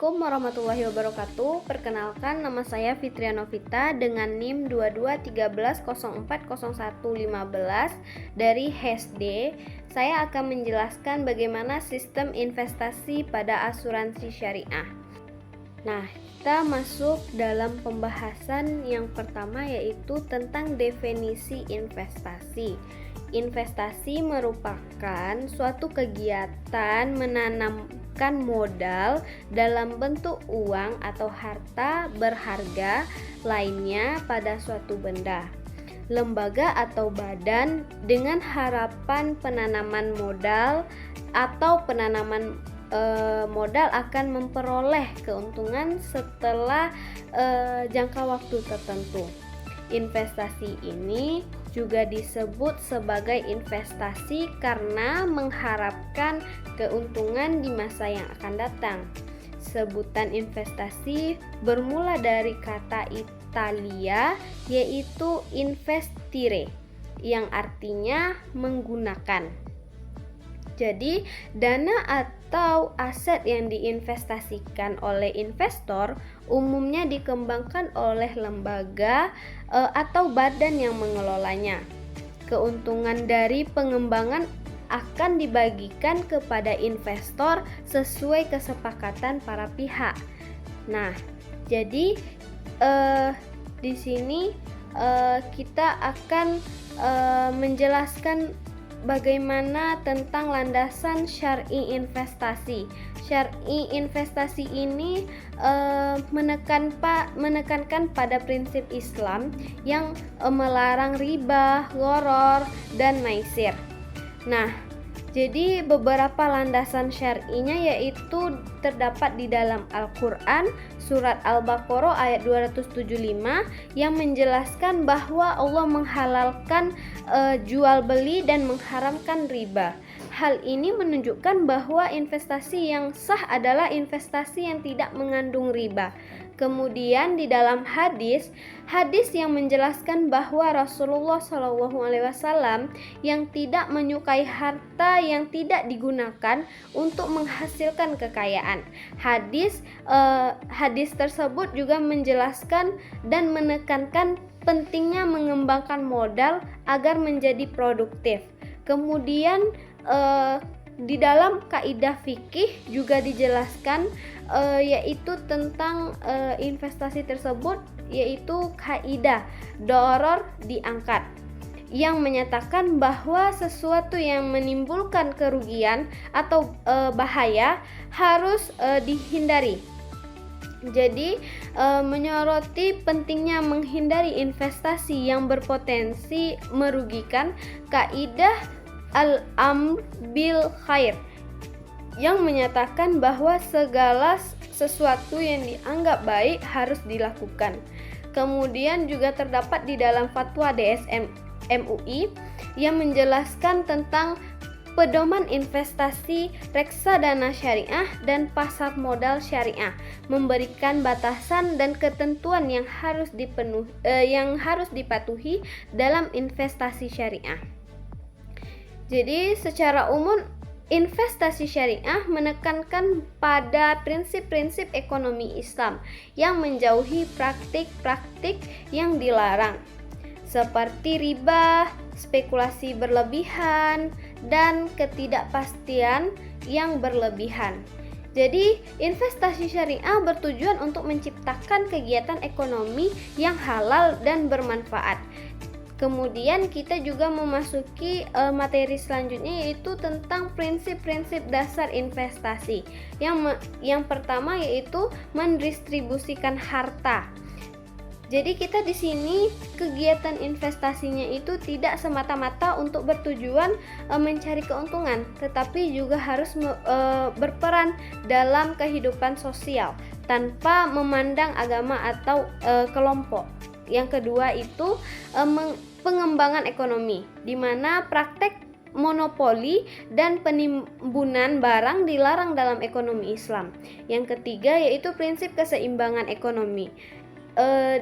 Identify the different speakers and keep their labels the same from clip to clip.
Speaker 1: Assalamualaikum warahmatullahi wabarakatuh. Perkenalkan, nama saya Fitria Novita dengan NIM 2213040115 dari HESD. Saya akan menjelaskan bagaimana sistem investasi pada asuransi syariah. Nah, kita masuk dalam pembahasan yang pertama, yaitu tentang definisi investasi. Investasi merupakan suatu kegiatan menanamkan modal dalam bentuk uang atau harta berharga lainnya pada suatu benda, lembaga atau badan dengan harapan penanaman modal atau penanaman modal akan memperoleh keuntungan setelah jangka waktu tertentu. Investasi ini juga disebut sebagai investasi karena mengharapkan keuntungan di masa yang akan datang. Sebutan investasi bermula dari kata Italia yaitu investire yang artinya menggunakan. Jadi, dana atau aset yang diinvestasikan oleh investor umumnya dikembangkan oleh lembaga atau badan yang mengelolanya. Keuntungan dari pengembangan akan dibagikan kepada investor sesuai kesepakatan para pihak. Nah, jadi di sini kita akan menjelaskan bagaimana tentang landasan syar'i investasi. Syar'i investasi ini menekankan pada prinsip Islam yang melarang riba, gharar, dan maisir. Nah, jadi beberapa landasan syar'inya yaitu terdapat di dalam Al-Quran, surat Al-Baqarah ayat 275 yang menjelaskan bahwa Allah menghalalkan jual beli dan mengharamkan riba. Hal ini menunjukkan bahwa investasi yang sah adalah investasi yang tidak mengandung riba. Kemudian di dalam hadis yang menjelaskan bahwa Rasulullah SAW yang tidak menyukai harta yang tidak digunakan untuk menghasilkan kekayaan. Hadis tersebut juga menjelaskan dan menekankan pentingnya mengembangkan modal agar menjadi produktif. Kemudian di dalam kaidah fikih juga dijelaskan yaitu tentang investasi tersebut, yaitu kaidah doror diangkat yang menyatakan bahwa sesuatu yang menimbulkan kerugian atau bahaya harus dihindari. Jadi menyoroti pentingnya menghindari investasi yang berpotensi merugikan kaidah al-amr bil khair yang menyatakan bahwa segala sesuatu yang dianggap baik harus dilakukan. Kemudian juga terdapat di dalam fatwa DSM MUI yang menjelaskan tentang pedoman investasi reksadana syariah dan pasar modal syariah, memberikan batasan dan ketentuan yang harus dipatuhi dalam investasi syariah. Jadi secara umum investasi syariah menekankan pada prinsip-prinsip ekonomi Islam yang menjauhi praktik-praktik yang dilarang seperti riba, spekulasi berlebihan, dan ketidakpastian yang berlebihan. Jadi, investasi syariah bertujuan untuk menciptakan kegiatan ekonomi yang halal dan bermanfaat. Kemudian kita juga memasuki materi selanjutnya, yaitu tentang prinsip-prinsip dasar investasi. Yang pertama yaitu mendistribusikan harta. Jadi kita di sini kegiatan investasinya itu tidak semata-mata untuk bertujuan mencari keuntungan, tetapi juga harus berperan dalam kehidupan sosial tanpa memandang agama atau kelompok. Yang kedua itu pengembangan ekonomi, di mana praktek monopoli dan penimbunan barang dilarang dalam ekonomi Islam. Yang ketiga yaitu prinsip keseimbangan ekonomi.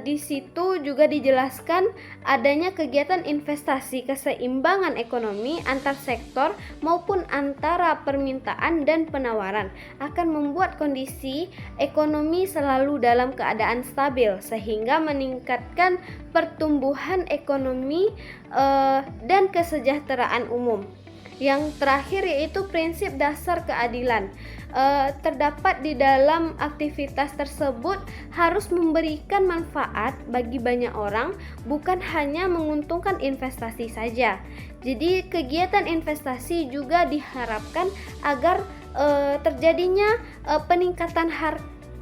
Speaker 1: di situ juga dijelaskan adanya kegiatan investasi keseimbangan ekonomi antar sektor maupun antara permintaan dan penawaran akan membuat kondisi ekonomi selalu dalam keadaan stabil sehingga meningkatkan pertumbuhan ekonomi dan kesejahteraan umum. Yang terakhir yaitu prinsip dasar keadilan. Terdapat di dalam aktivitas tersebut harus memberikan manfaat bagi banyak orang, bukan hanya menguntungkan investasi saja. Jadi kegiatan investasi juga diharapkan agar terjadinya peningkatan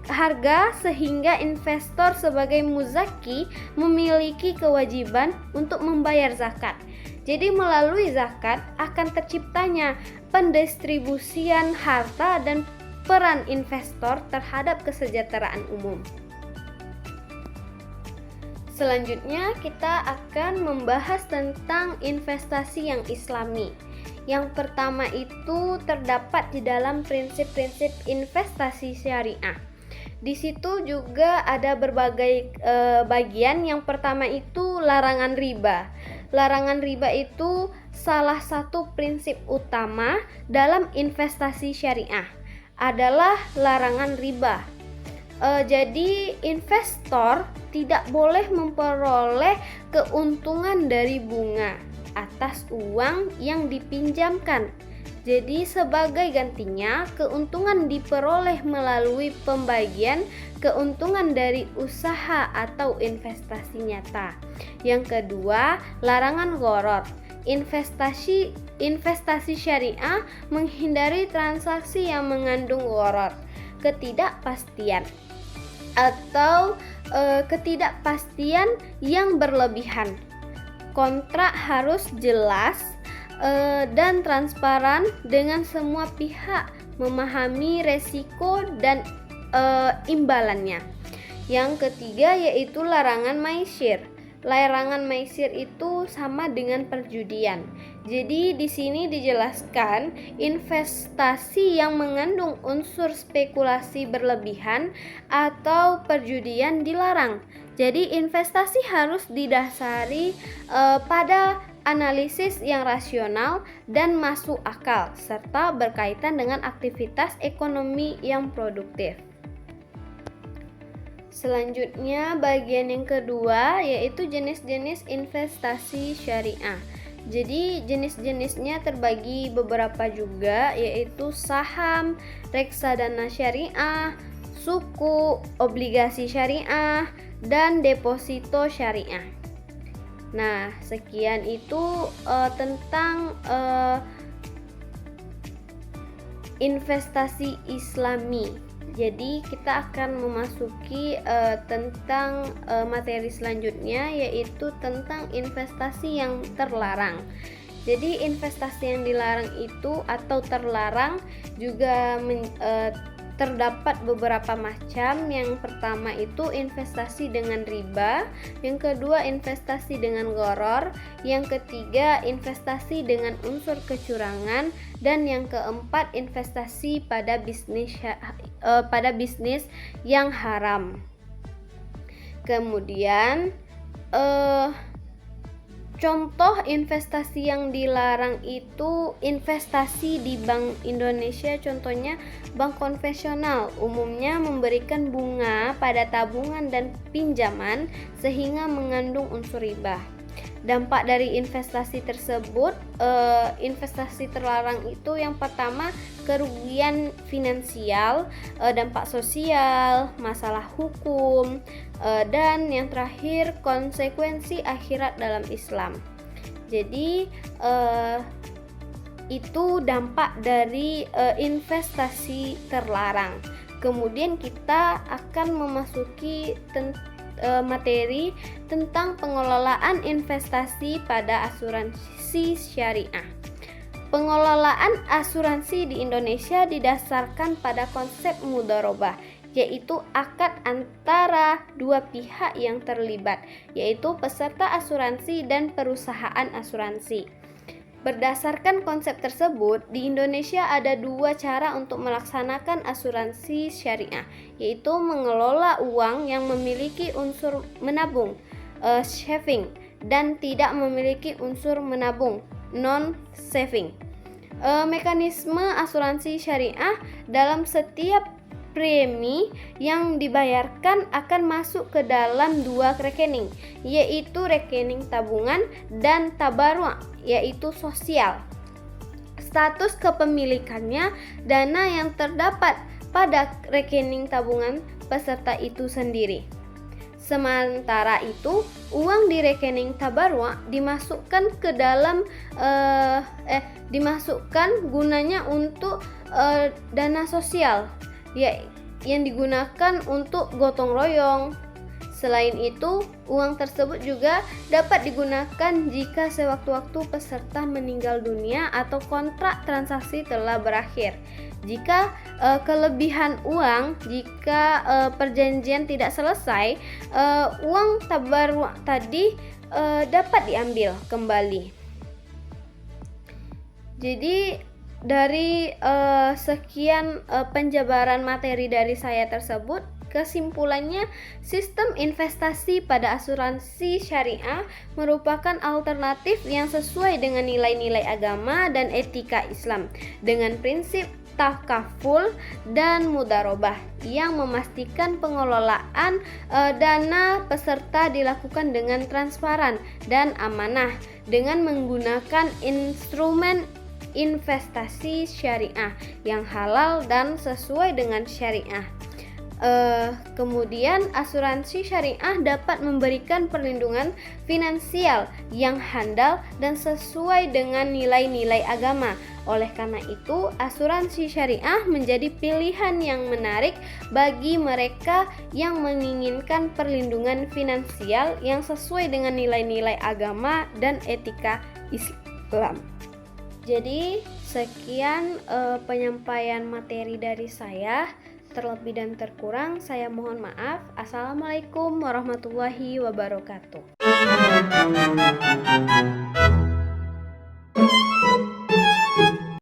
Speaker 1: harga sehingga investor sebagai muzaki memiliki kewajiban untuk membayar zakat. Jadi melalui zakat akan terciptanya pendistribusian harta dan peran investor terhadap kesejahteraan umum. Selanjutnya kita akan membahas tentang investasi yang islami. Yang pertama itu terdapat di dalam prinsip-prinsip investasi syariah. Di situ juga ada berbagai bagian. Yang pertama itu larangan riba. Larangan riba itu salah satu prinsip utama dalam investasi syariah adalah larangan riba. Jadi investor tidak boleh memperoleh keuntungan dari bunga atas uang yang dipinjamkan. Jadi sebagai gantinya keuntungan diperoleh melalui pembagian keuntungan dari usaha atau investasi nyata. Yang kedua, larangan gharar. Investasi syariah menghindari transaksi yang mengandung gharar, ketidakpastian atau ketidakpastian yang berlebihan. Kontrak harus jelas dan transparan dengan semua pihak memahami resiko dan imbalannya. Yang ketiga yaitu larangan maisir. Larangan maisir itu sama dengan perjudian. Jadi di sini dijelaskan investasi yang mengandung unsur spekulasi berlebihan atau perjudian dilarang. Jadi investasi harus didasari pada analisis yang rasional dan masuk akal, serta berkaitan dengan aktivitas ekonomi yang produktif. Selanjutnya, bagian yang kedua yaitu jenis-jenis investasi syariah. Jadi jenis-jenisnya terbagi beberapa juga, yaitu saham, reksadana syariah, suku, obligasi syariah, dan deposito syariah. Nah, sekian itu tentang investasi islami. Jadi kita akan memasuki tentang materi selanjutnya, yaitu tentang investasi yang terlarang. Jadi investasi yang dilarang itu atau terlarang juga terdapat beberapa macam. Yang pertama itu investasi dengan riba, yang kedua investasi dengan gharar, yang ketiga investasi dengan unsur kecurangan, dan yang keempat investasi pada bisnis yang haram. Kemudian contoh investasi yang dilarang itu investasi di Bank Indonesia, contohnya bank konvensional umumnya memberikan bunga pada tabungan dan pinjaman sehingga mengandung unsur riba. Dampak dari investasi tersebut, investasi terlarang itu yang pertama kerugian finansial, dampak sosial, masalah hukum, dan yang terakhir konsekuensi akhirat dalam Islam. Jadi itu dampak dari investasi terlarang. Kemudian kita akan memasuki materi tentang pengelolaan investasi pada asuransi syariah. Pengelolaan asuransi di Indonesia didasarkan pada konsep mudharabah, yaitu akad antara dua pihak yang terlibat, yaitu peserta asuransi dan perusahaan asuransi. Berdasarkan konsep tersebut, di Indonesia ada dua cara untuk melaksanakan asuransi syariah, yaitu mengelola uang yang memiliki unsur menabung, saving, dan tidak memiliki unsur menabung, non-saving. Mekanisme asuransi syariah dalam setiap premi yang dibayarkan akan masuk ke dalam dua rekening, yaitu rekening tabungan dan tabarruk, yaitu sosial. Status kepemilikannya dana yang terdapat pada rekening tabungan peserta itu sendiri. Sementara itu, uang di rekening tabarruk dimasukkan ke dalam dimasukkan gunanya untuk dana sosial, yang digunakan untuk gotong royong. Selain itu, uang tersebut juga dapat digunakan jika sewaktu-waktu peserta meninggal dunia atau kontrak transaksi telah berakhir. Jika kelebihan uang, jika perjanjian tidak selesai, uang tabarruk tadi dapat diambil kembali. Jadi dari sekian penjabaran materi dari saya tersebut, kesimpulannya, sistem investasi pada asuransi syariah merupakan alternatif yang sesuai dengan nilai-nilai agama dan etika Islam, dengan prinsip takaful dan mudharabah yang memastikan pengelolaan dana peserta dilakukan dengan transparan dan amanah dengan menggunakan instrumen investasi syariah yang halal dan sesuai dengan syariah. Kemudian asuransi syariah dapat memberikan perlindungan finansial yang handal dan sesuai dengan nilai-nilai agama. Oleh karena itu, asuransi syariah menjadi pilihan yang menarik bagi mereka yang menginginkan perlindungan finansial yang sesuai dengan nilai-nilai agama dan etika Islam. Jadi sekian penyampaian materi dari saya. Terlebih dan terkurang saya mohon maaf. Assalamualaikum warahmatullahi wabarakatuh.